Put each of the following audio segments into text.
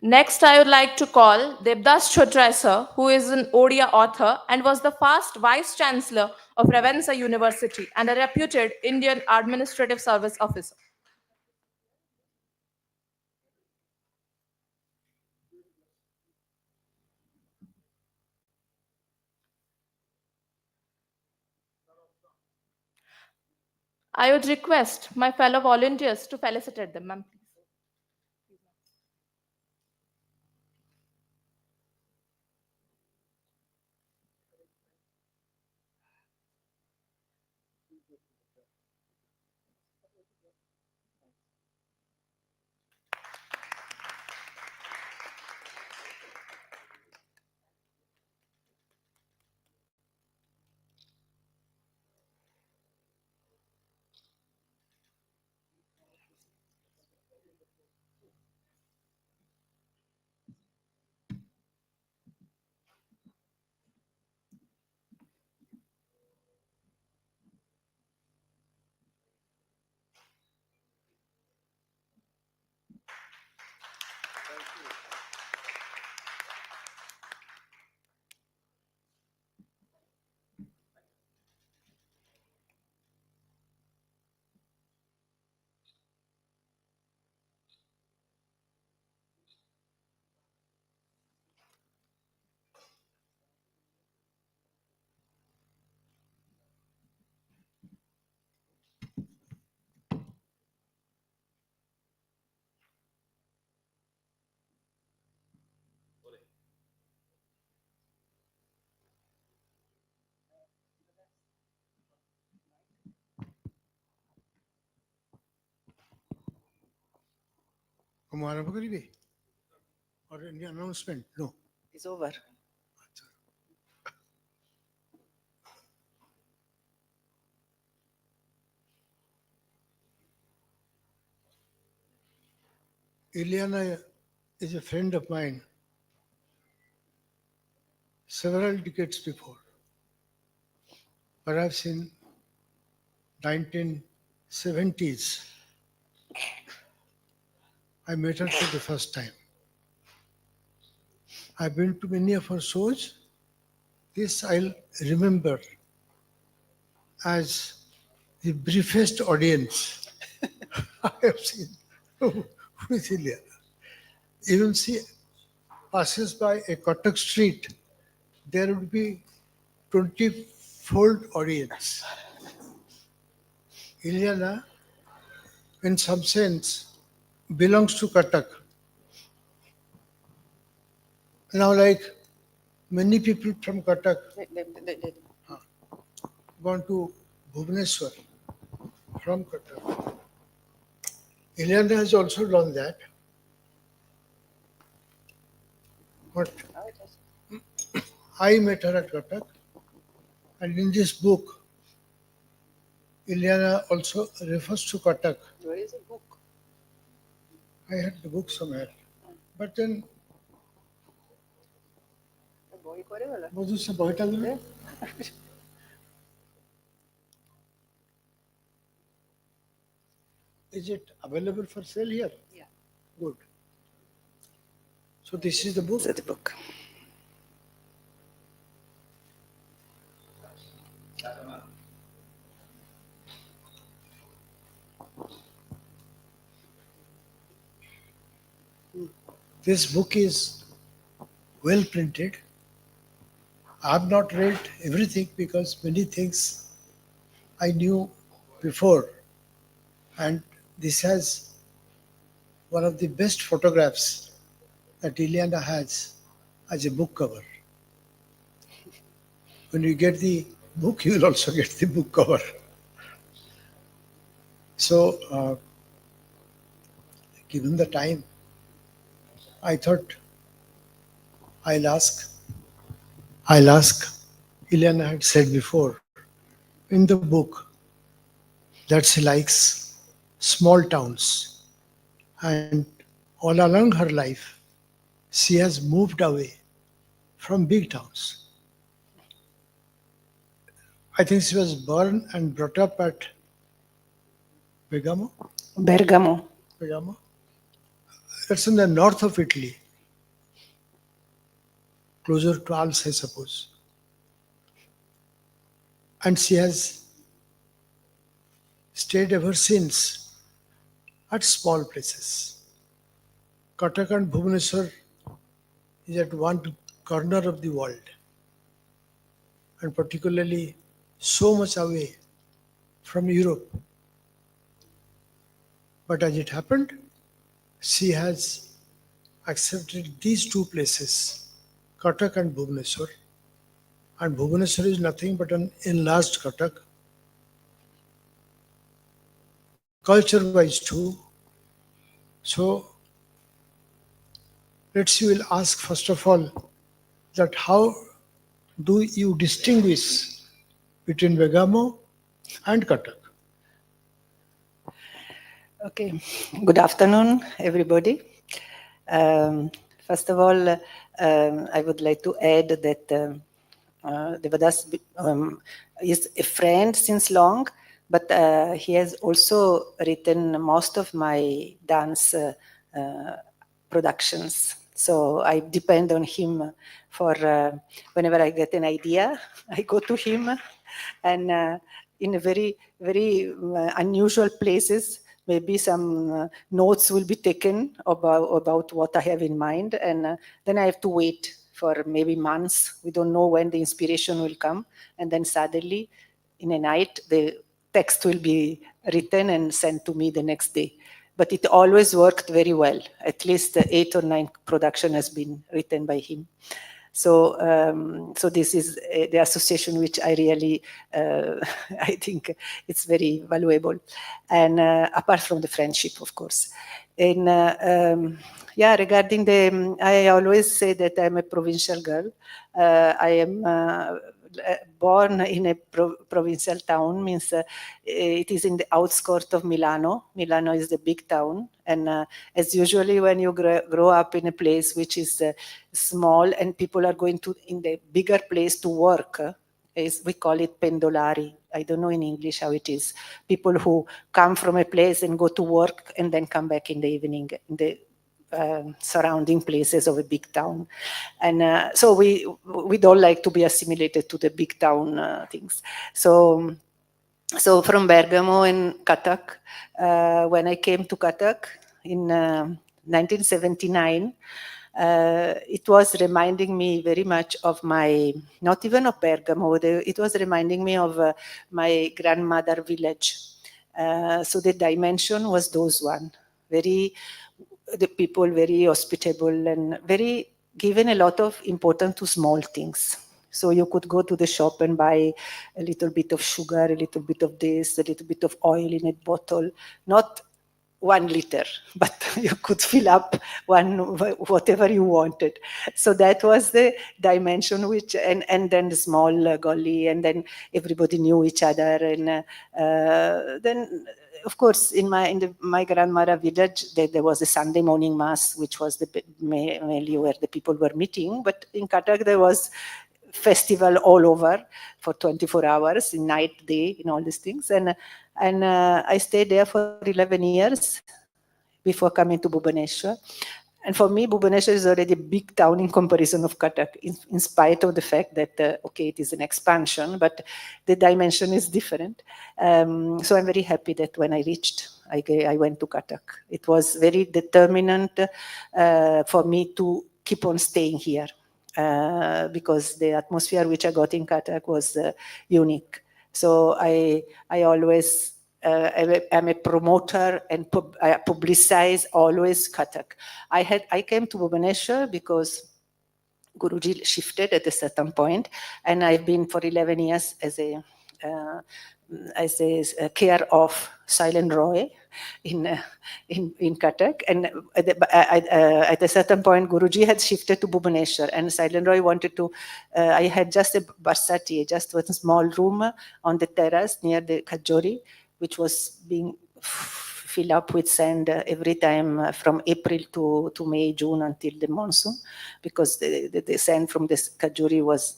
Next, I would like to call Devdas Chotrai sir, who is an Odia author and was the first Vice Chancellor of Ravensa University and a reputed Indian Administrative Service officer. I would request my fellow volunteers to felicitate them, ma'am. आरंभ करिए और announcement no It's over. Ileana is a friend of mine several decades before, perhaps in 1970s. I met her for the first time. I've been to many of her shows. This I'll remember as the briefest audience I have seen with Ileana. Even she passes by a Kotak street, there would be 20-fold audience. Ileana, in some sense, belongs to Katak. Now, like many people from Katak gone to Bhubaneswar from Katak. Ileana has also done that. But I met her at Katak, and in this book, Ileana also refers to Katak. Where is the book? I had the book somewhere. But then, বই করে বলো মধু সে বইটা দিল। Is it available for sale here? Yeah. Good. So this is the book. This is the book. This book is well printed. I have not read everything because many things I knew before. And this has one of the best photographs that Ileana has as a book cover. When you get the book, you will also get the book cover. So, given the time, I thought I'll ask. Ileana had said before in the book that she likes small towns, and all along her life, she has moved away from big towns. I think she was born and brought up at Bergamo. Bergamo. Bergamo. That's in the north of Italy. closer to Alps, I suppose. And she has stayed ever since at small places. Cuttack and Bhubaneswar is at one corner of the world, and particularly so much away from Europe. But as it happened, she has accepted these two places, Cuttack and Bhubaneswar. And Bhubaneswar is nothing but an enlarged Cuttack, culture-wise too. So let's you will ask first of all that how do you distinguish between Begamo and Cuttack? Okay, good afternoon, everybody. First of all, I would like to add that Devadas is a friend since long, but he has also written most of my dance productions. So I depend on him for whenever I get an idea, I go to him, and in a very, very unusual places, maybe some notes will be taken about what I have in mind, and then I have to wait for maybe months. We don't know when the inspiration will come, and then suddenly, in a night, the text will be written and sent to me the next day. But it always worked very well. At least 8 or 9 production has been written by him. So, so this is the association which I really, I think it's very valuable. And apart from the friendship, of course. And yeah, regarding the, I always say that I'm a provincial girl. I am born in a provincial town, means it is in the outskirts of Milano. Milano is the big town, and as usually when you grow up in a place which is small and people are going to in the bigger place to work, we call it pendolari. I don't know in English how it is. People who come from a place and go to work and then come back in the evening in the surrounding places of a big town. And so we don't like to be assimilated to the big town things. So from Bergamo and Cuttack, when I came to Cuttack in 1979, it was reminding me very much of my, not even of Bergamo, it was reminding me of my grandmother village. So the dimension was those one, the people very hospitable and very given a lot of importance to small things. So you could go to the shop and buy a little bit of sugar, a little bit of this, a little bit of oil in a bottle, not 1 liter, but you could fill up whatever you wanted. So that was the dimension which, and then the small gully, and then everybody knew each other, and then of course in my grandmother village there was a Sunday morning mass, which was mainly where the people were meeting, but in Cuttack there was festival all over for 24 hours, in night, day, in all these things. And I stayed there for 11 years before coming to Bhubaneswar. And for me, Bhubaneswar is already a big town in comparison of Cuttack, in spite of the fact that, okay, it is an expansion, but the dimension is different. So I'm very happy that when I reached, I went to Cuttack. It was very determinant for me to keep on staying here. Because the atmosphere which I got in Cuttack was unique. So I always am a promoter and I publicize always Cuttack. I came to Bhubaneswar because Guruji shifted at a certain point, and I've been for 11 years as a care of Silent Roy in Cuttack, and at a certain point Guruji had shifted to Bhubaneswar, and Silent Roy wanted to, I had just a barsati, just one small room on the terrace near the Kajori, which was being filled up with sand every time from April to May, June until the monsoon, because the sand from this Kajuri was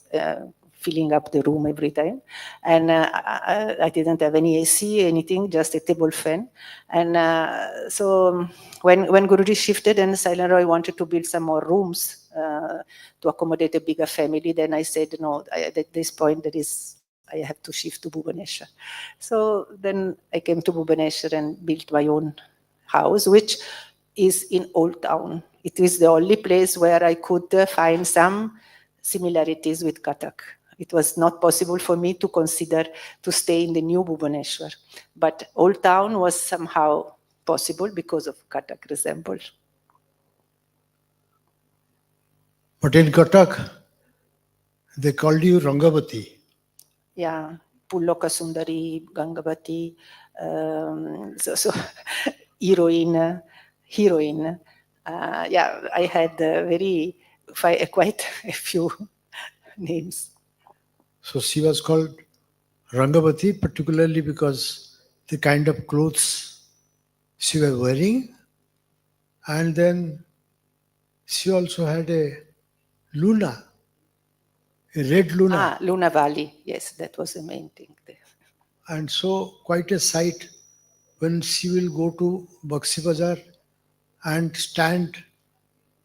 filling up the room every time. And I didn't have any AC, anything, just a table fan. And so when Guruji shifted and Silent Roy wanted to build some more rooms to accommodate a bigger family, then I said, no, at this point I have to shift to Bhubaneswar. So then I came to Bhubaneswar and built my own house, which is in Old Town. It is the only place where I could find some similarities with Kathak. It was not possible for me to consider to stay in the new Bhubaneswar, but Old Town was somehow possible because of Kathak resemble. But in Kathak, they called you Rangavati. Yeah, Pulloka Sundari, Gangavati, so heroine. Yeah, I had quite a few names. So she was called Rangavati, particularly because the kind of clothes she was wearing. And then she also had a Luna, a red Luna. Luna Valley. Yes, that was the main thing there. And so quite a sight when she will go to Bakshi Bazar and stand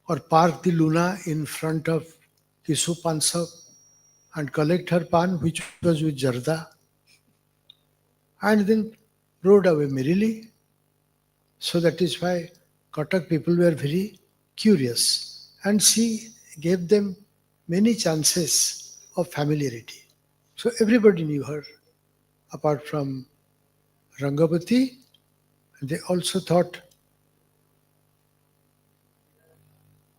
or park the Luna in front of Kisu Pan Shop and collect her pan, which was with Jarda, and then rode away merrily. So that is why Kathak people were very curious, and she gave them many chances of familiarity. So everybody knew her, apart from Rangavati. They also thought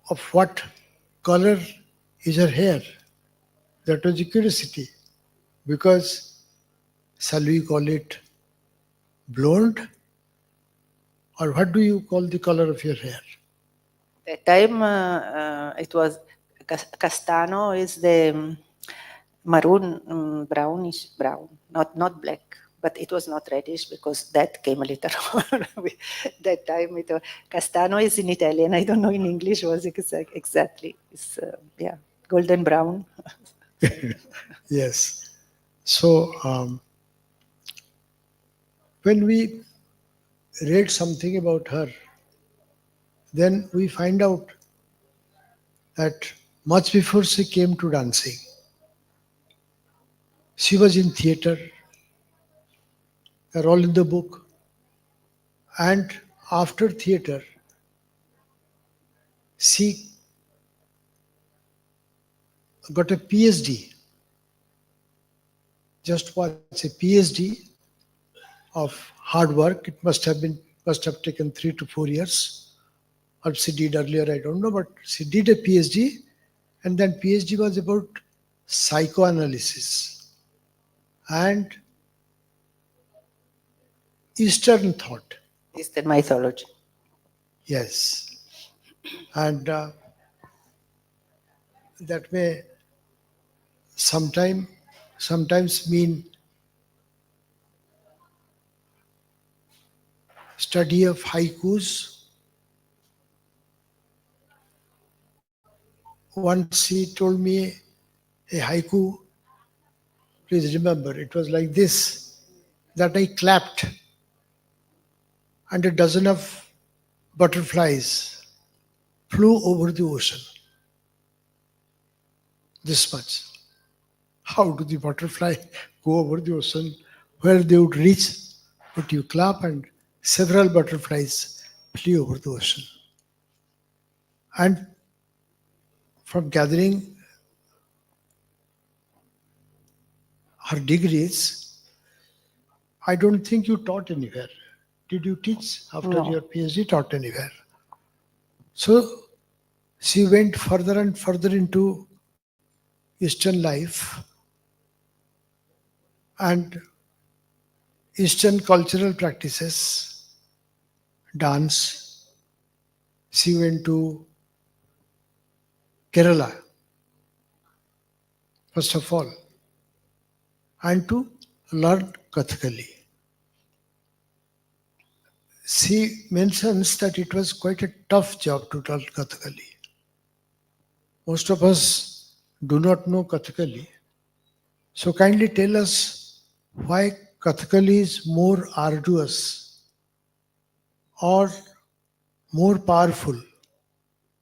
of what color is her hair. That was a curiosity, because shall we call it blonde, or what do you call the color of your hair? That time it was castano is the maroon, brownish brown, not black, but it was not reddish because that came later on. That time it was, castano is in Italian. I don't know in English was exactly. It's yeah, golden brown. Yes. So when we read something about her, then we find out that much before she came to dancing, she was in theatre. They're all in the book. And after theatre, she got a PhD. Just watch, a PhD of hard work. It must have taken 3 to 4 years. Or she did earlier, I don't know, but she did a PhD, and then PhD was about psychoanalysis and Eastern thought. Eastern mythology. Yes. And that may sometimes mean study of haikus. Once she told me a haiku, please remember, it was like this, that I clapped and a dozen of butterflies flew over the ocean. This much. How do the butterfly go over the ocean where they would reach? But you clap and several butterflies flew over the ocean. And from gathering her degrees, I don't think you taught anywhere. Did you teach after No. your PhD? Taught anywhere? So she went further and further into Eastern life and Eastern cultural practices, dance. She went to Kerala, first of all, and to learn Kathakali. She mentions that it was quite a tough job to learn Kathakali. Most of us do not know Kathakali, So kindly tell us why Kathakali is more arduous or more powerful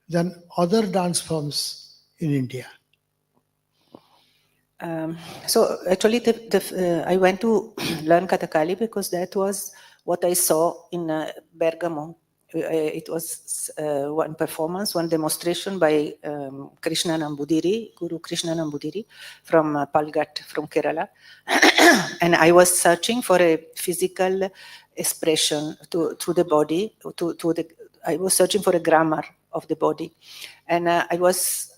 than other dance forms in India. So actually, I went to learn Kathakali because that was what I saw in Bergamo. It was one performance, one demonstration by Krishna Nambudiri, Guru Krishna Nambudiri from Palghat, from Kerala. And I was searching for a physical expression to the body, I was searching for a grammar of the body. And I was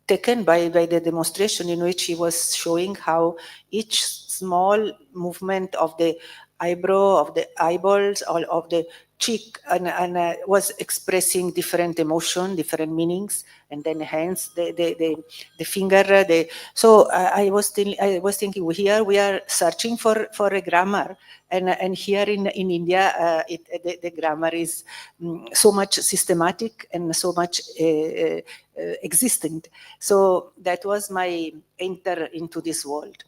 taken by the demonstration in which he was showing how each small movement of the eyebrow, of the eyeballs, or of the cheek, and was expressing different emotion, different meanings, and then hands, the finger. So I was thinking, here we are searching for a grammar, and here in India, the grammar is so much systematic and so much existent. So that was my enter into this world.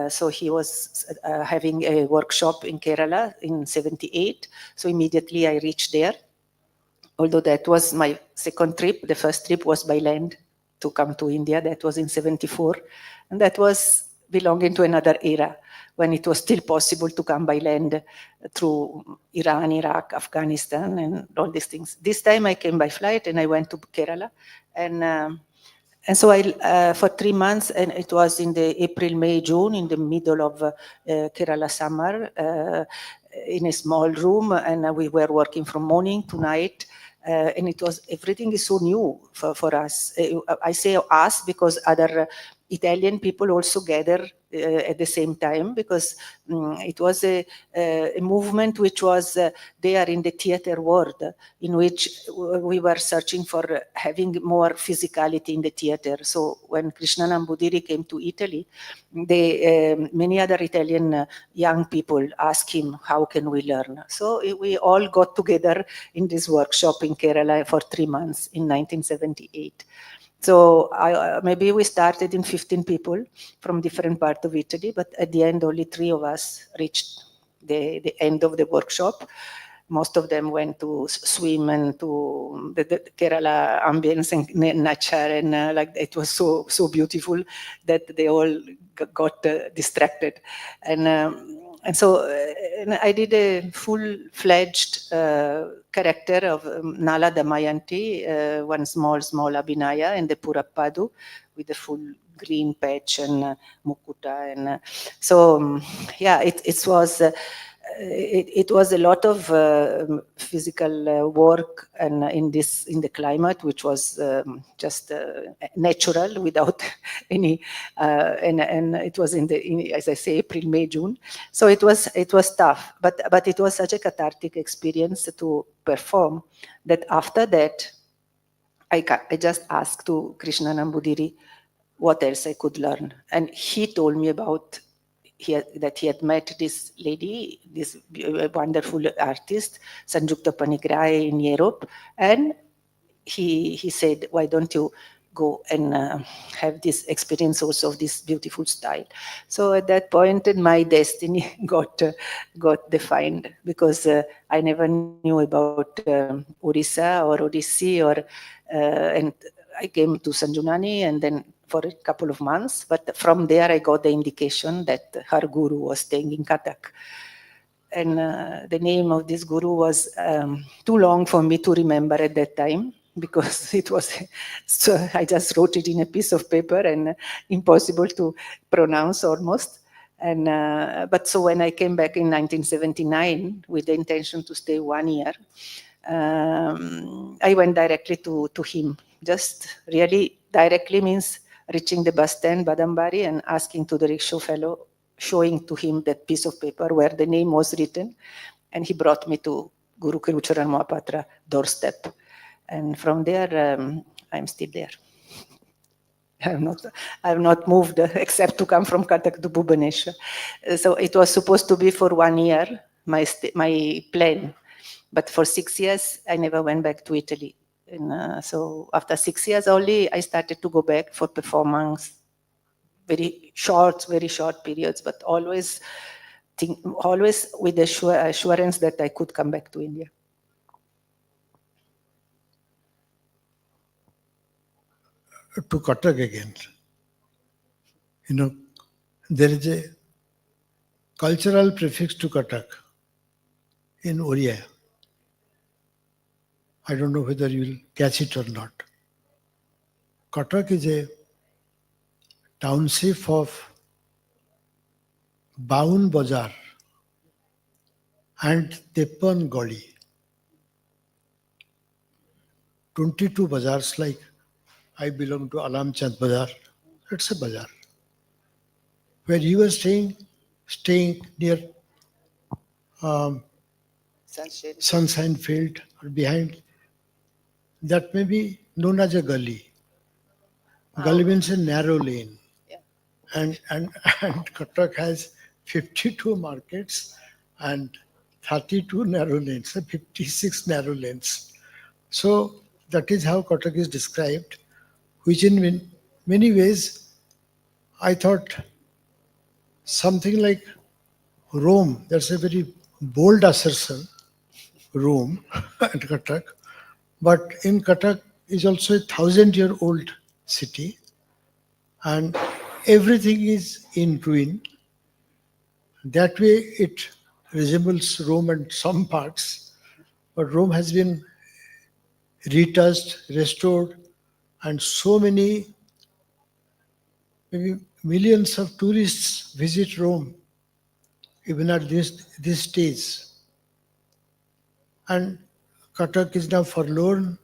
So he was having a workshop in Kerala in 78. So immediately I reached there. Although that was my second trip, the first trip was by land to come to India. That was in 74. And that was belonging to another era when it was still possible to come by land through Iran, Iraq, Afghanistan, and all these things. This time I came by flight and I went to Kerala. And so for 3 months, and it was in the April, May, June, in the middle of Kerala summer, in a small room, and we were working from morning to night. And everything is so new for us. I say us because other Italian people also gather at the same time, because it was a movement which was there in the theater world, in which we were searching for having more physicality in the theater. So when Krishna Nambudiri came to Italy, many other Italian young people asked him, how can we learn? So we all got together in this workshop in Kerala for 3 months in 1978. So maybe we started in 15 people from different parts of Italy, but at the end, only 3 of us reached the end of the workshop. Most of them went to swim and to the Kerala ambience and nature, and like it was so beautiful that they all got distracted. And so I did a full-fledged character of Nala Damayanti, one small Abhinaya, and the Purappadu with the full green patch and Mukuta. And yeah, it was a lot of physical work, and in the climate, which was just natural without any and it was as I say, April, May, June. So it was tough, but it was such a cathartic experience to perform that after that I just asked to Krishna Nambudiri what else I could learn, and he told me about that he had met this lady, this wonderful artist, Sanjukta Panigrahi, in Europe, and he said, why don't you go and have this experience also of this beautiful style? So at that point, my destiny got defined, because I never knew about Orissa or Odissi, and I came to Sanjunani and then for a couple of months, but from there I got the indication that her guru was staying in Cuttack. And the name of this guru was too long for me to remember at that time, because it was, so I just wrote it in a piece of paper and impossible to pronounce almost. And but so when I came back in 1979 with the intention to stay 1 year, I went directly to him. Just really directly means reaching the bus stand, Badambari, and asking to the rickshaw fellow, showing to him that piece of paper where the name was written, and he brought me to Guru Kirucharan Mohapatra doorstep. And from there, I'm still there. I have not moved except to come from Cuttack to Bhubaneswar. So it was supposed to be for 1 year, my plan. But for 6 years, I never went back to Italy. And so after 6 years only, I started to go back for performance very short periods, but always with the assurance that I could come back to India. To Cuttack again. You know, there is a cultural prefix to Cuttack in Oriya. I don't know whether you'll catch it or not. Cuttack is a township of Baun Bazar and Teppan Goli. 22 bazaars, like I belong to Alam Chand Bazar. It's a bazaar. Where you were staying near Sunshine Field or behind, that may be known as a gully. Gully means a narrow lane. Yeah. And Cuttack has 52 markets and 32 narrow lanes, so 56 narrow lanes. So that is how Cuttack is described, which in many ways I thought something like Rome. That's a very bold assertion, Rome and Cuttack. But in Cuttack is also a 1,000-year-old city, and everything is in ruin. That way it resembles Rome in some parts, but Rome has been retouched, restored, and so many, maybe millions of tourists visit Rome even at this stage. And Cuttack is now forlorn,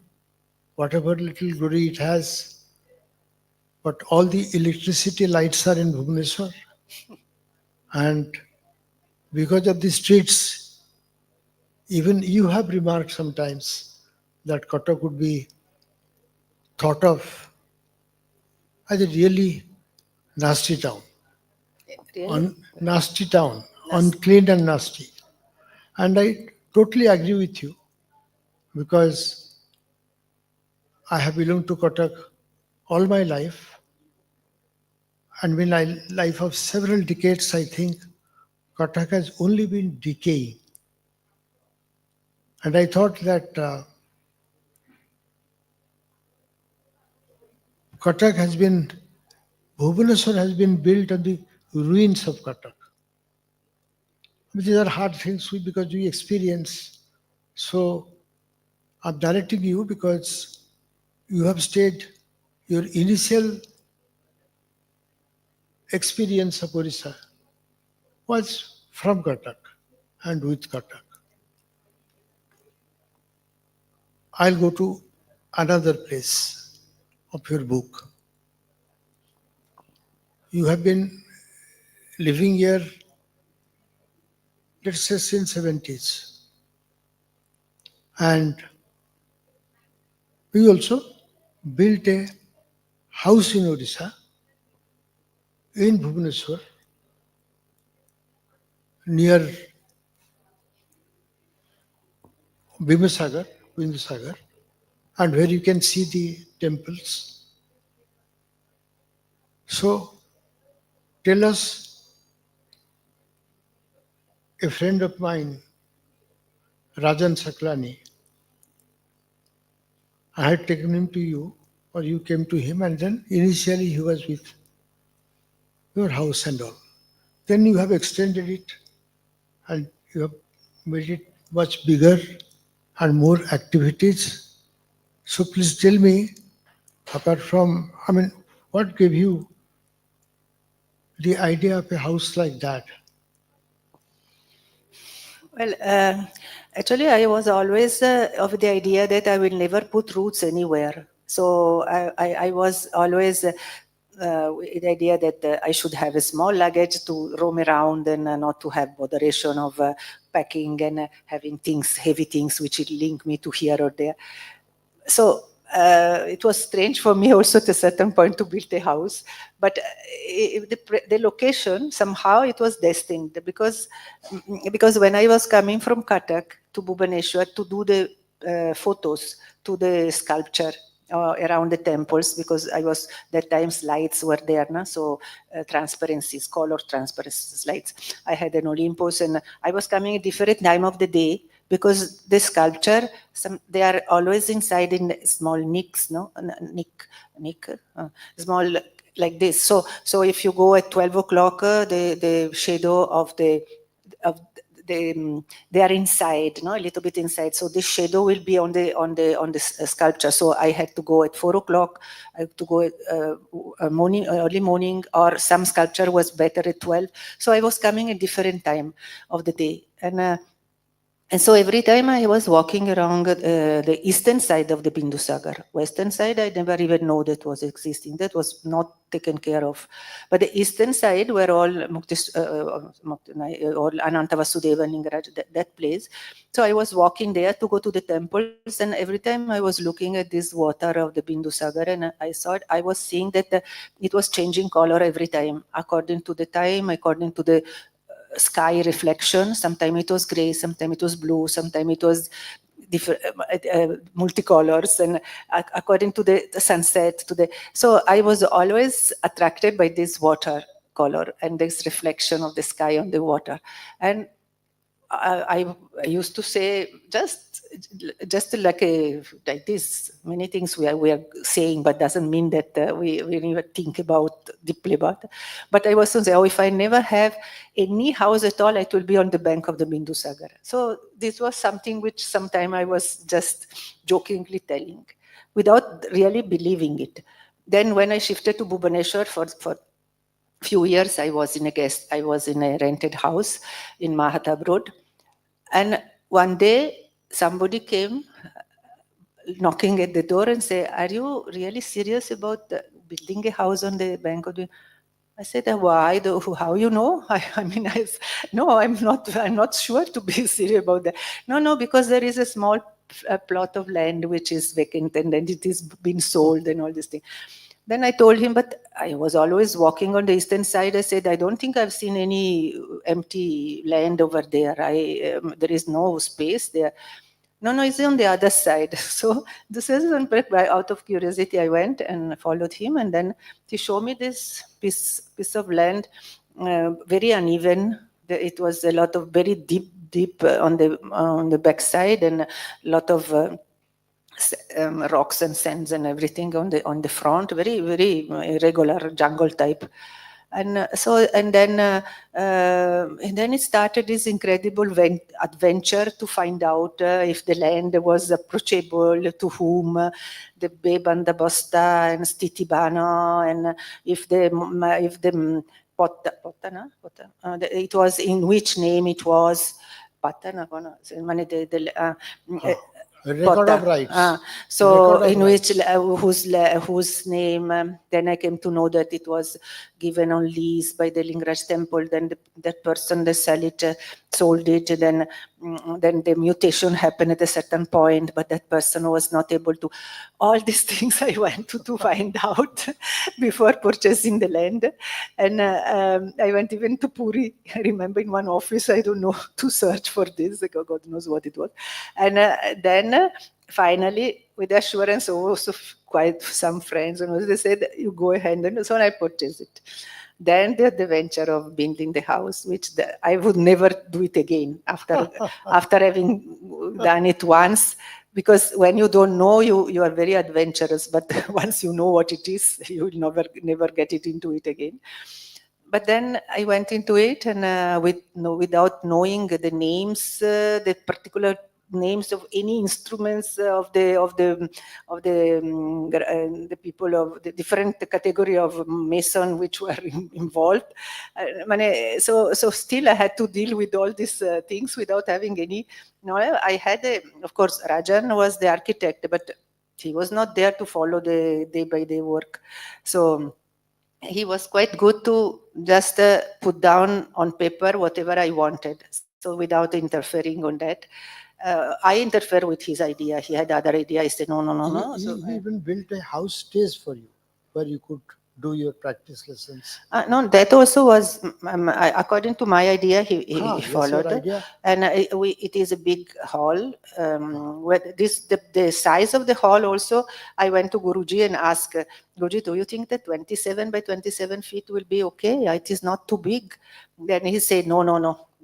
whatever little glory it has, but all the electricity lights are in Bhubaneswar. And because of the streets, even you have remarked sometimes that Cuttack would be thought of as a really nasty town. Really? Nasty town, unclean and nasty. And I totally agree with you because I have belonged to Cuttack all my life. And in my life of several decades, I think Cuttack has only been decaying. And I thought that Cuttack has been, Bhubaneswar has been built on the ruins of Cuttack. These are hard things because we experience. So I'm directing you because you have stayed, your initial experience of Orissa was from Cuttack and with Cuttack. I'll go to another place of your book. You have been living here, let's say, since 70s. And we also built a house in Odisha, in Bhubaneswar, near Bindusagar, and where you can see the temples. So tell us, a friend of mine, Rajan Saklani, I had taken him to you, or you came to him, and then initially he was with your house and all. Then you have extended it and you have made it much bigger and more activities. So please tell me, apart from, what gave you the idea of a house like that? Well, actually, I was always of the idea that I will never put roots anywhere. So I was always with the idea that I should have a small luggage to roam around and not to have botheration of packing and having things, heavy things, which link me to here or there. So it was strange for me also at a certain point to build a house, but the location, somehow it was destined because when I was coming from Cuttack to Bhubaneswar to do the photos to the sculpture around the temples, because I was, that times lights were there, no? So transparencies, color transparencies lights. I had an Olympus, and I was coming at different time of the day, because the sculpture, they are always inside in small nicks, no? Small like this. So if you go at 12 o'clock, the shadow of of they are inside, no, a little bit inside. So the shadow will be on the sculpture. So I had to go at 4 o'clock. I had to go at morning, early morning, or some sculpture was better at 12. So I was coming at different time of the day, and so every time I was walking around the eastern side of the Bindusagar, western side I never even know that was existing. That was not taken care of. But the eastern side, where all all Ananta Vasudeva Lingaraj, that place. So I was walking there to go to the temples, and every time I was looking at this water of the Bindusagar, and I was seeing that it was changing color every time, according to the time, according to the sky reflection. Sometimes it was gray, sometimes it was blue, sometimes it was different multicolors, and according to the sunset, so I was always attracted by this water color and this reflection of the sky on the water. And I used to say just like this, many things we are saying, but doesn't mean that we never think about deeply about. But I was to say, oh, if I never have any house at all, it will be on the bank of the Bindu Sagar. So this was something which sometime I was just jokingly telling, without really believing it. Then when I shifted to Bhubaneswar for few years, I was in a rented house in Mahatab Road. And one day somebody came knocking at the door and say, "Are you really serious about building a house on the bank of the?" I said, "Why? How you know?" I mean, no, I'm not sure to be serious about that. No, because there is a small plot of land which is vacant, and then it is been sold and all this thing. Then I told him, but I was always walking on the eastern side. I said, I don't think I've seen any empty land over there. There is no space there. No, it's on the other side. So this is out of curiosity. I went and followed him, and then he showed me this piece of land, very uneven. It was a lot of very deep on the backside, and a lot of rocks and sands and everything on the front, very irregular jungle type. And then it started this incredible adventure to find out if the land was approachable to whom, the Bebanda Bosta and Stitibano, and if the it was, in which name it was. Record of rights. So Record of in rights. which whose name, then I came to know that it was given on lease by the Lingaraj temple. Then that person, they sold it. Then the mutation happened at a certain point, but that person was not able to. All these things I went to find out before purchasing the land. And I went even to Puri. I remember in one office, I don't know, to search for this. God knows what it was. And then finally, with assurance, also quite some friends, and they said, you go ahead. And so I purchased it. Then the venture of building the house, which I would never do it again after having done it once. Because when you don't know, you are very adventurous. But once you know what it is, you will never get it into it again. But then I went into it, and without knowing the names, the particular names of any instruments the people of the different category of mason which were involved. So still I had to deal with all these things without having any. I had of course Rajan was the architect, but he was not there to follow the day by day work. So he was quite good to just put down on paper whatever I wanted. So without interfering on that, I interfere with his idea. He had other idea. I said, no. He So even built a house stage for you where you could do your practice lessons? No, that also was, according to my idea, he Yes, followed. your idea. And it is a big hall. Where the size of the hall also, I went to Guruji and asked, Guruji, do you think that 27 by 27 feet will be okay? It is not too big. Then he said, no,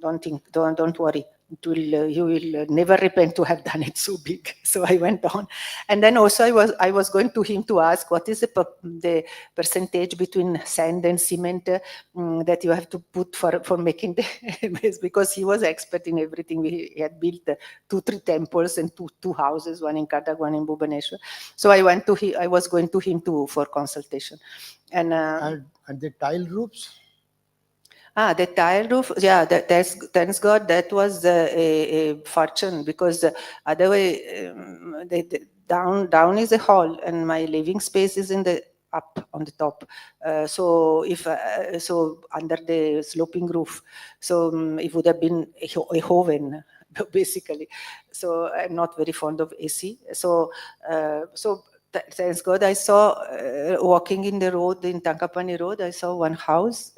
don't worry. You will never repent to have done it so big. So I went on, and then also I was going to him to ask what is the percentage between sand and cement that you have to put for making the base, because he was expert in everything. He had built 2-3 temples and two houses, one in Cuttack, one in Bhubaneswar. So I was going to him for consultation, and the tile roofs? the tile roof, yeah, thanks God, that was a fortune, because otherwise, down is a hall, and my living space is in the up on the top. So under the sloping roof, so it would have been a oven, basically. So I'm not very fond of AC. So thanks God, I saw walking in the road, in Tankapani Road, I saw one house.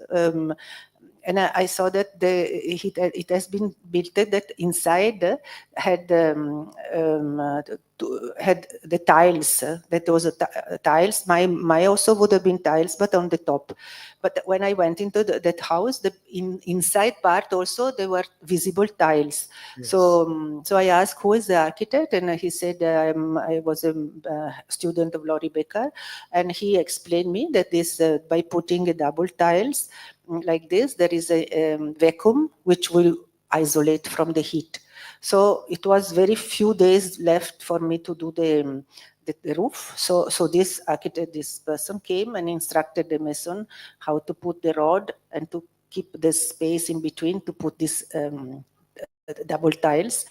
And I saw that it has been built that inside had had the tiles. That was tiles. My also would have been tiles, but on the top. But when I went into that house, the inside part also there were visible tiles. Yes. So I asked who is the architect, and he said I was a student of Laurie Baker, and he explained me that this by putting a double tiles like this, there is a vacuum which will isolate from the heat. So it was very few days left for me to do the roof. So this architect, this person came and instructed the mason how to put the rod and to keep the space in between to put this double tiles.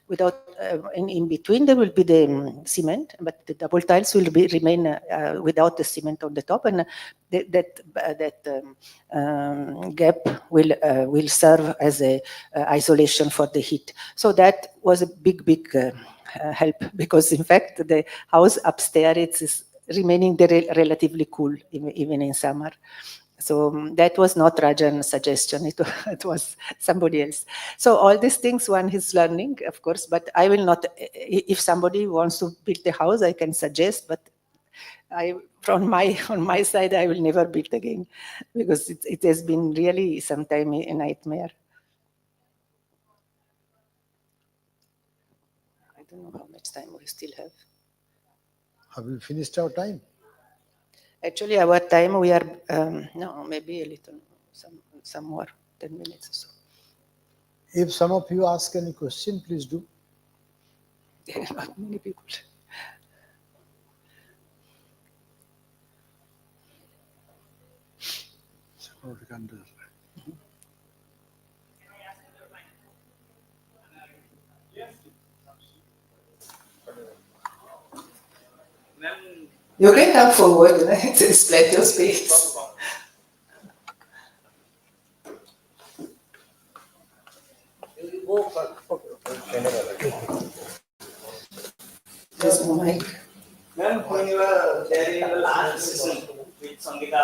Without in between there will be the cement, but the double tiles will remain without the cement on the top, and that gap will serve as a isolation for the heat. So that was a big help, because in fact the house upstairs is remaining relatively cool even in summer. So that was not Rajan's suggestion, it was somebody else. So all these things one is learning, of course, but I will not, if somebody wants to build a house, I can suggest, but on my side, I will never build again, because it has been really sometime a nightmare. I don't know how much time we still have. Have we finished our time? Actually, our time, we are, no, maybe a little, some more, 10 minutes or so. If some of you ask any question, please do. There are not many people. You can come forward, there's plenty of space. There's no mic. Ma'am, when you were there in the last session with Sangita,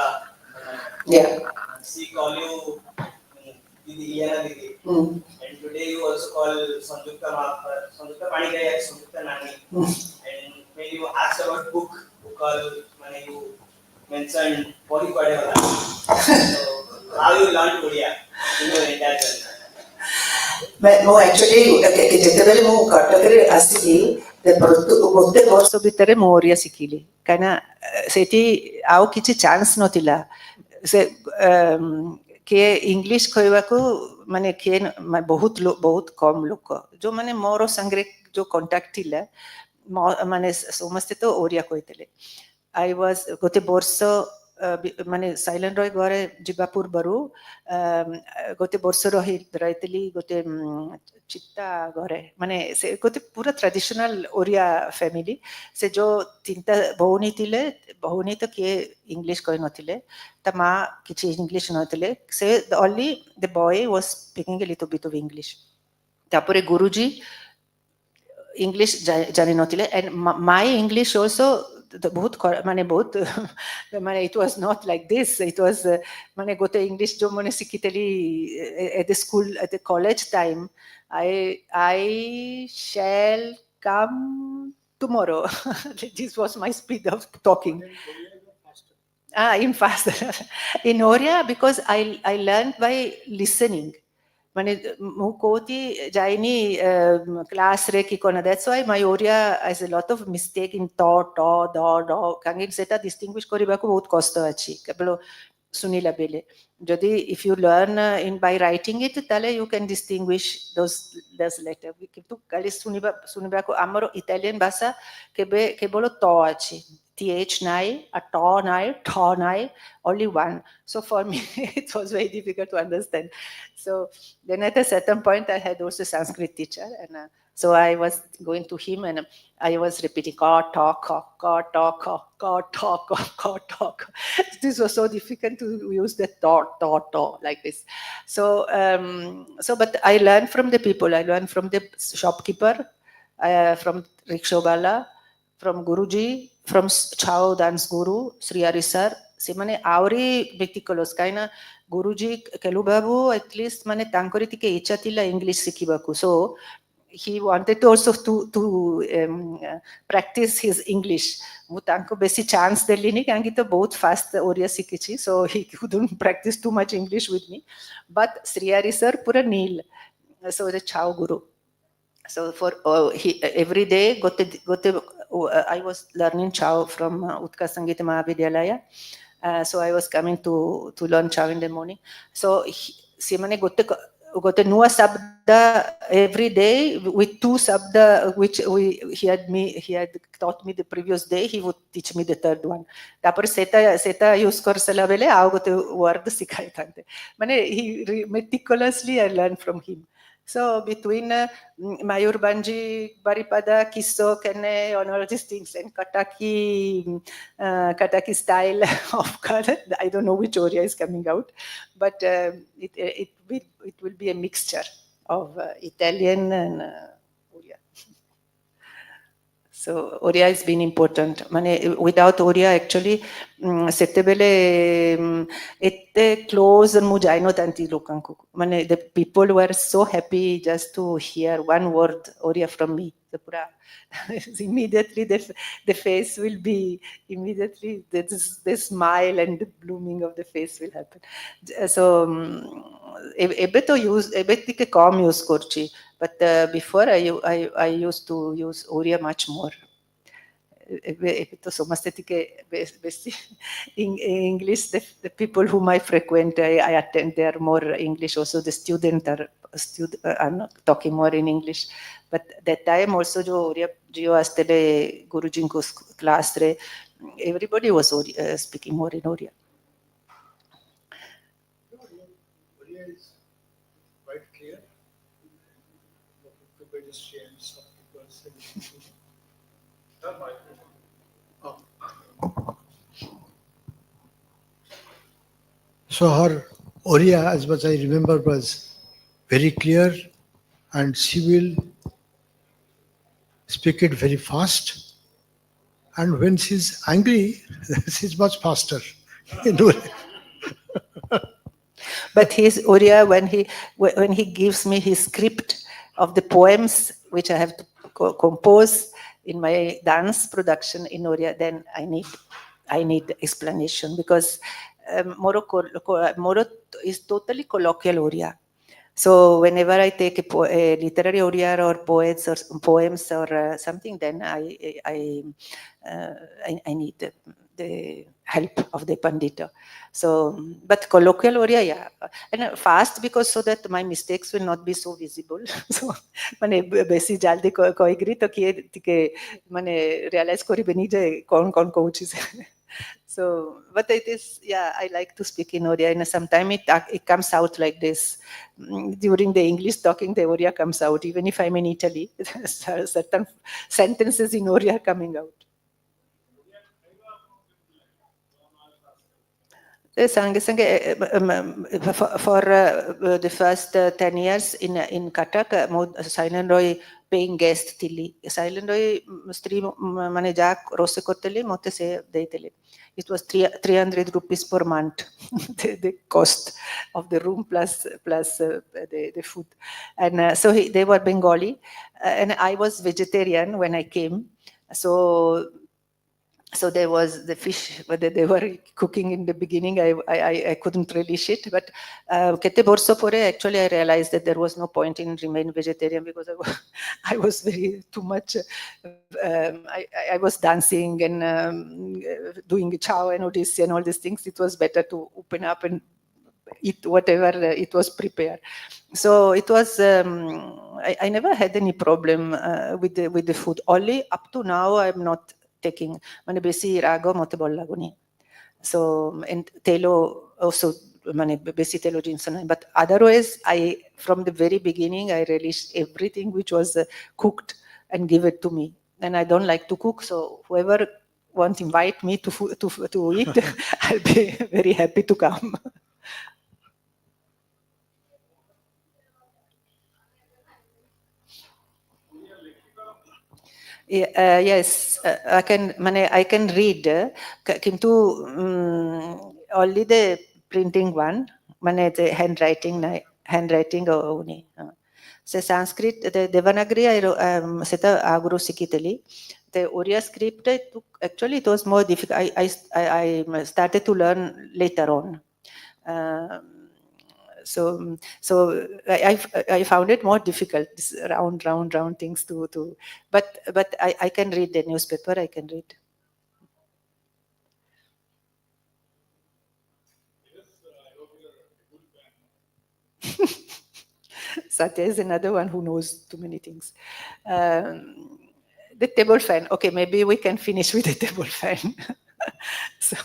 Yeah. she called you Didi, Iyana Didi. Mm. And today you also call Sanjukta Panikaya, Sanjukta Nani. And when you asked about book, you call, when you mentioned Pori Padewala. So, how you learned Odia in your entire journey? ମୁଁ actually ଯେତେବେଳେ ମୁଁ କଟକରେ ଆସିଲି ଗୋଟେ ବର୍ଷ ଭିତରେ ମୁଁ ଓଡ଼ିଆ ଶିଖିଲି, କାହିଁକିନା ସେଠି ଆଉ କିଛି ଚାନ୍ସ ନଥିଲା। ସେ କିଏ ଇଂଲିଶ କହିବାକୁ ମାନେ କିଏ ବହୁତ କମ ଲୋକ, ଯୋଉମାନେ ମୋର ସାଙ୍ଗରେ ଯୋଉ କଣ୍ଟାକ୍ଟ ଥିଲା, ମାନେ ସମସ୍ତେ ତ ଓଡ଼ିଆ କହିଥିଲେ। I was ଗୋଟେ ବର୍ଷ ମାନେ ସାଇଲେଣ୍ଟ ରହି ଘରେ ଯିବା ପୂର୍ବରୁ ଗୋଟେ ବର୍ଷ ରହିଥିଲି ଗୋଟେ ଚିତା ଘରେ, ମାନେ ସେ ଗୋଟେ ପୁରା ଟ୍ରାଡିସନାଲ ଓଡ଼ିଆ ଫ୍ୟାମିଲି। ସେ ଯୋଉ ତିନିଟା ଭଉଣୀ ଥିଲେ, ଭଉଣୀ ତ କିଏ ଇଂଲିଶ କହିନଥିଲେ, ତା ମା କିଛି ଇଂଲିଶ ନଥିଲେ, ସେ only the boy was speaking a little bit of English. ତାପରେ ଗୁରୁଜୀ ଇଂଲିଶ ଜାଣିନଥିଲେ, and my English also बहुत माने बहुत माने it was not like this. It was माने गोटे English जो मैंने सीखी at the school, at the college time. I shall come tomorrow. This was my speed of talking. In fast. In Oria, because I learned by listening. ମାନେ ମୁଁ କୋଉଠି ଯାଇନି କ୍ଲାସରେ କି କଣ, that's why my Oria has a lot of mistake in ଟ ଦ ଡ, କାହିଁକି ସେଟା distinguish କରିବାକୁ ବହୁତ କଷ୍ଟ ଅଛି କେବଳ ଶୁଣିଲା ବେଲେ। ଯଦି if you learn in by writing it, ତାହେଲେ you can distinguish those letters। କିନ୍ତୁ ଖାଲି ଶୁଣିବାକୁ ଆମର ଇଟାଲିଆନ ଭାଷା କେବଳ ଟ ଅଛି, th ନାହିଁ, a ଟ ନାହିଁ, ଠ ନାହିଁ, only one. So for me it was very difficult to understand. So then at a certain point I had also Sanskrit teacher, and so I was going to him and I was repeating ka ta ka ka ta ka ka ta ka ka ta ka. This was so difficult to use the ta like this. So but I learned from the people. I learned from the shopkeeper, from rickshawala, from Guruji, from Chao dance guru Sri Hari sir. ସେମାନେ ଆହୁରି meticulous, କାହିଁକିନା ଗୁରୁଜୀ କେଲୁ ବାବୁ at least ମାନେ ତାଙ୍କର ଟିକେ ଇଚ୍ଛା ଥିଲା English ଶିଖିବାକୁ। so he wanted to also to practice his English. ମୁଁ ତାଙ୍କୁ ବେଶୀ ଚାନ୍ସ ଦେଲିନି କାହିଁକି ତ ବହୁତ ଫାଷ୍ଟ ଓଡ଼ିଆ ଶିଖିଛି, so he couldn't practice too much English with me. But Sri Hari sir ପୁରା nil, so the Chao guru. So for every day I was learning Chao from Utkarsh Sangeet Mahavidyalaya. So I was coming to learn Chao in the morning. So ସେମାନେ ଗୋଟେ ନୂଆ ଶବ୍ଦ every day with two ଶବ୍ଦ which he had taught me the previous day. He would teach me the third one. ତାପରେ ସେଟା use କରିସାରିଲା ବେଲେ ଆଉ ଗୋଟେ word ଶିଖାଇଥାନ୍ତେ। ମାନେ he meticulously I learned from him. So between Mayurbanji, Baripada, Kiso, Kene, and all these things, and Kataki style of color, I don't know which Oria is coming out, but it will be a mixture of Italian and Oria. So Oria has been important. Mane without Oria actually setebele ette close mu jaino tanti lokanku. Mane the people were so happy just to hear one word Oria from me. The pura immediately the face will be immediately the smile and the blooming of the face will happen. So ebe to use ebe tike kam use korchi, but before I used to use Oria much more. To ସମସ୍ତେ ଟିକେ ବେଶୀ English, the people whom I frequent, I attend, they are more English. Also the student are not talking more in English. But that time also जो ओरिया जियो आस्तेले गुरुजी को class रे everybody was speaking more in Oria. Oria is quite clear. Pedestrians, shopkeepers, so her Oria, as much I remember, was very clear, and she will speak it very fast. And when she's angry, she's much faster. But his Oria, when he gives me his script of the poems which I have to compose in my dance production in Oria, then I need explanation, because Moro is totally colloquial Oria. So whenever I take a literary Oria or poems or something, then I need the help of the pandita. So, but colloquial Oria, yeah, and fast, because so that my mistakes will not be so visible. So, mane besi jaldi koigri to kiye tike mane realize koribeni je kon kouchi se. So, but it is, yeah, I like to speak in Oria, and sometimes it comes out like this. During the English talking, the Oria comes out. Even if I'm in Italy, certain sentences in Oria are coming out. For the first 10 years in Cuttack, Sainan Roy paying guest thili silent oi stri mane ja rose korteli mote se deiteli. It was 300 rupees per month, the cost of the room plus the food. And so they were Bengali, and I was vegetarian when I came. So there was the fish that they were cooking in the beginning. I couldn't relish it, but kete borso pore actually I realized that there was no point in remain vegetarian because I was very too much. I was dancing and doing chow and odissi and all these things. It was better to open up and eat whatever it was prepared. So it was. I never had any problem with the food. Only up to now, I'm not taking. মানে বেশি রাগও মতে বল লাগুনি. So and telo also মানে বেশি তেলো জিনিস নয়. But otherwise, from the very beginning I relished everything which was cooked and give it to me. And I don't like to cook, so whoever wants to invite me to eat, I'll be very happy to come. Yes, I can read, কিন্তু only the printing one, মানে the handwriting only. Se Sanskrit, the Devanagari, সেটা আগ্রহ শিখিতেলি. The Oriya script, actually it was more difficult. I started to learn later on. So I found it more difficult, this round things to but I can read the newspaper. I can read. Satya is another one who knows too many things. The table fan. Okay, maybe we can finish with the table fan. So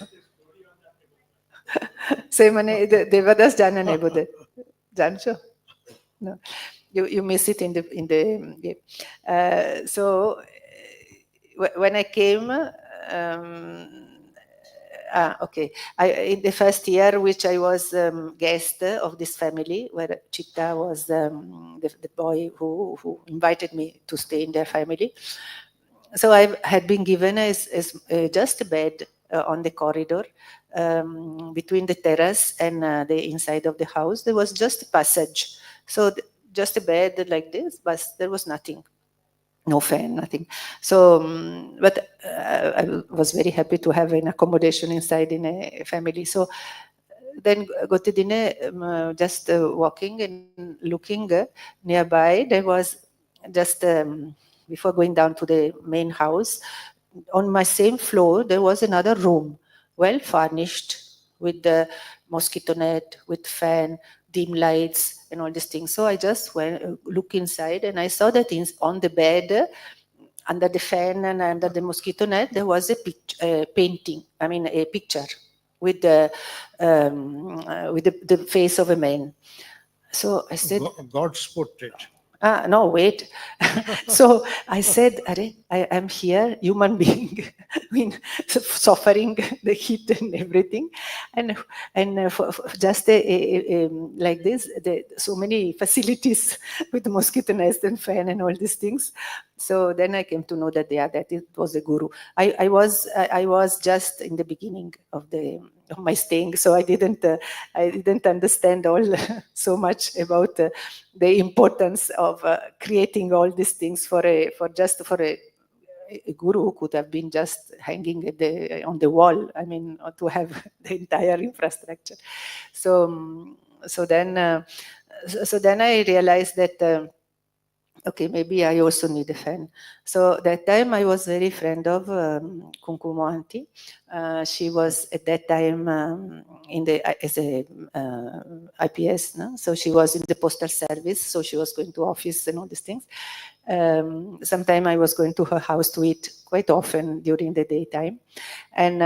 say mane Devadas jana ne bodhe. Jancho? No. You miss it in the yeah. So when I came, okay, in the first year which I was guest of this family, where Chitta was the boy who invited me to stay in their family. So I had been given as just a bed on the corridor between the terrace and the inside of the house. There was just a passage. So just a bed like this, but there was nothing. No fan, nothing. So, but I was very happy to have an accommodation inside in a family. So then Gotedine, just walking and looking nearby, there was just before going down to the main house, on my same floor, there was another room, well furnished with the mosquito net, with fan, dim lights, and all these things. So I just went look inside, and I saw that on the bed, under the fan and under the mosquito net, there was a painting. I mean, a picture with the face of a man. So I said, God's portrait. No, wait. So I said, I am here, human being, I mean, suffering the heat and everything. And for just like this, so many facilities with mosquito nest and fan and all these things. So then I came to know that it was a guru. I was just in the beginning of my staying, so I didn't understand all so much about the importance of creating all these things for a guru who could have been just hanging on the wall. I mean, to have the entire infrastructure. So then I realized that. Okay, maybe I also need a fan. So that time I was very friend of Kunkumo Aunty. She was at that time as a IPS, no? So she was in the postal service, so she was going to office and all these things. Sometime I was going to her house to eat quite often during the daytime. And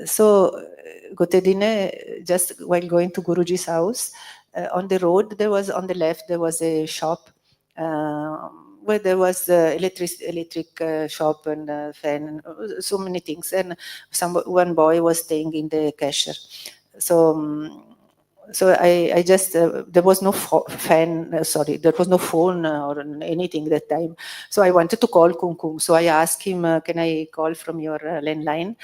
so Gotedine, just while going to Guruji's house, on the road, on the left, there was a shop where there was electric shop and fan and so many things, and one boy was staying in the cashier. So so I just there was no fan. Sorry, there was no phone or anything that time. So I wanted to call Kumkum. So I asked him, "Can I call from your landline?"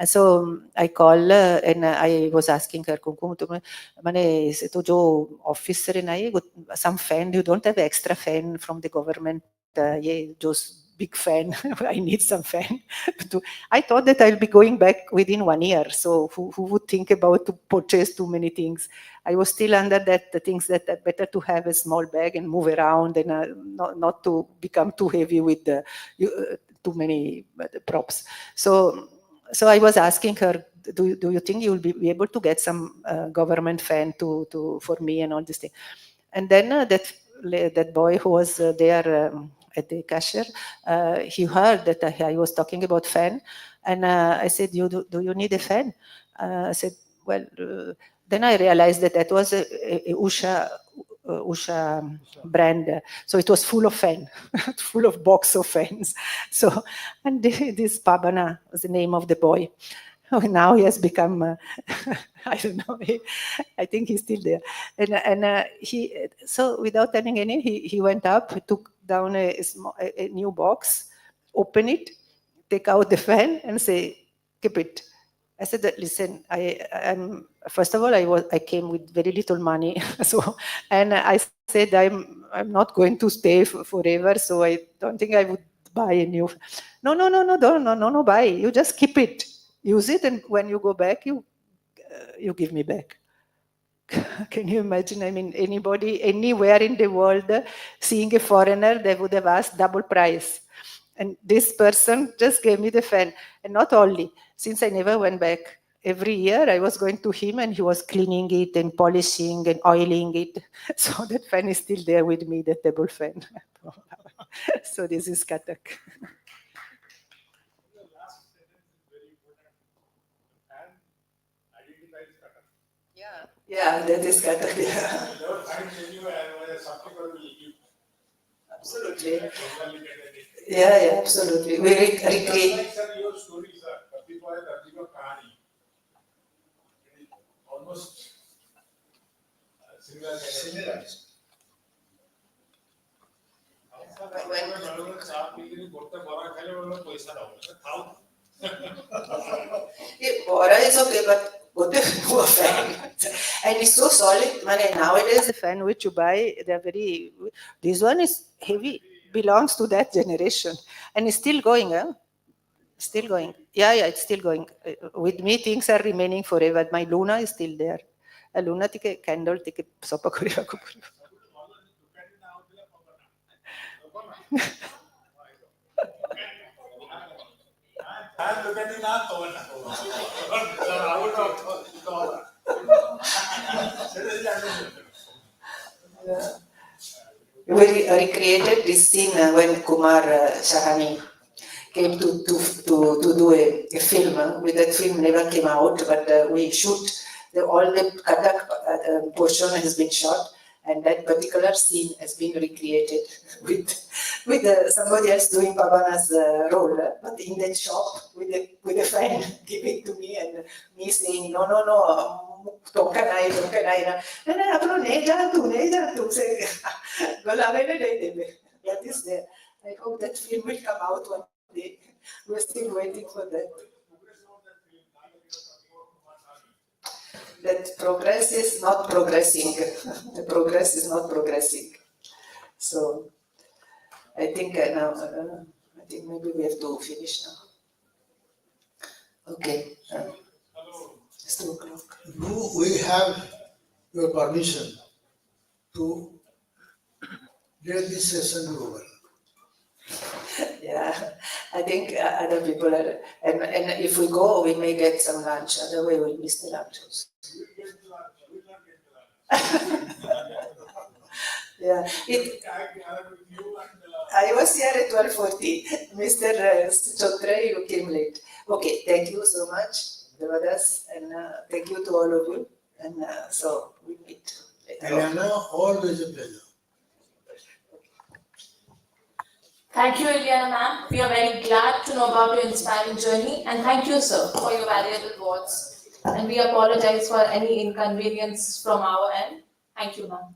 So I call and I was asking her, "Kumkum, तुम माने से तो जो office रे ना ये some fan you don't have extra fan from the government ये जो big fan I need some fan to I thought that I'll be going back within 1 year. So who would think about to purchase too many things? I was still under that the things that are better to have a small bag and move around and not to become too heavy with the too many props. So I was asking her, do you think you will be able to get some government fan to for me and all this thing? And then that boy who was there at the cashier, he heard that I was talking about fan, and I said, do you need a fan? I said, well, then I realized that was a Usha brand. So it was full of fan, full of box of fans. So, and this Pabana was the name of the boy. Now he has become, I don't know, I think he's still there. And he, so without telling any, he went up, took down a new box, open it, take out the fan and say, keep it. I said that, listen, I'm first of all, I came with very little money. So, and I said, I'm not going to stay forever. So I don't think I would buy a new. No, buy. You just keep it, use it. And when you go back, you give me back. Can you imagine? I mean, anybody, anywhere in the world, seeing a foreigner, they would have asked double price. And this person just gave me the fan. And not only, since I never went back, every year I was going to him and he was cleaning it and polishing and oiling it. So that fan is still there with me, the table fan. So this is Katak. Yeah, that is Katak. Yeah. Absolutely. Yeah, absolutely. We recreate. Your stories are almost similar. Bora is okay, but what if you a fan? And it's so solid. Nowadays, the fan which you buy, they're very. This one is heavy, belongs to that generation, and it's still going, huh? Still going. Yeah, it's still going. With me, things are remaining forever. My Luna is still there. A Luna tike candle tike sopa କରିବାକୁ ପଡିବ. We recreated this scene when Kumar Shahani came to do a film. With that film never came out, but we shoot all the Kathak portion has been shot, and that particular scene has been recreated with somebody else doing Pavana's role, but in that shop with a fan giving to me and me saying no. Tokanai, say, that is there. I hope that film will come out one day. We're still waiting for that. That progress is not progressing. The progress is not progressing. So I think now, I think maybe we have to finish now. Okay. It's 2:00. Do we have your permission to let this session over? Yeah, I think other people are, and if we go, we may get some lunch. Otherwise, we'll miss the lunch. Yeah, I was here at 12:40. Mr. Chotre, you came late. Okay, thank you so much, Devadas, and thank you to all of you. And so we meet later on. Eliana, always a pleasure. Thank you, Ileana ma'am. We are very glad to know about your inspiring journey, and thank you, sir, for your valuable words. And we apologize for any inconvenience from our end. Thank you, ma'am.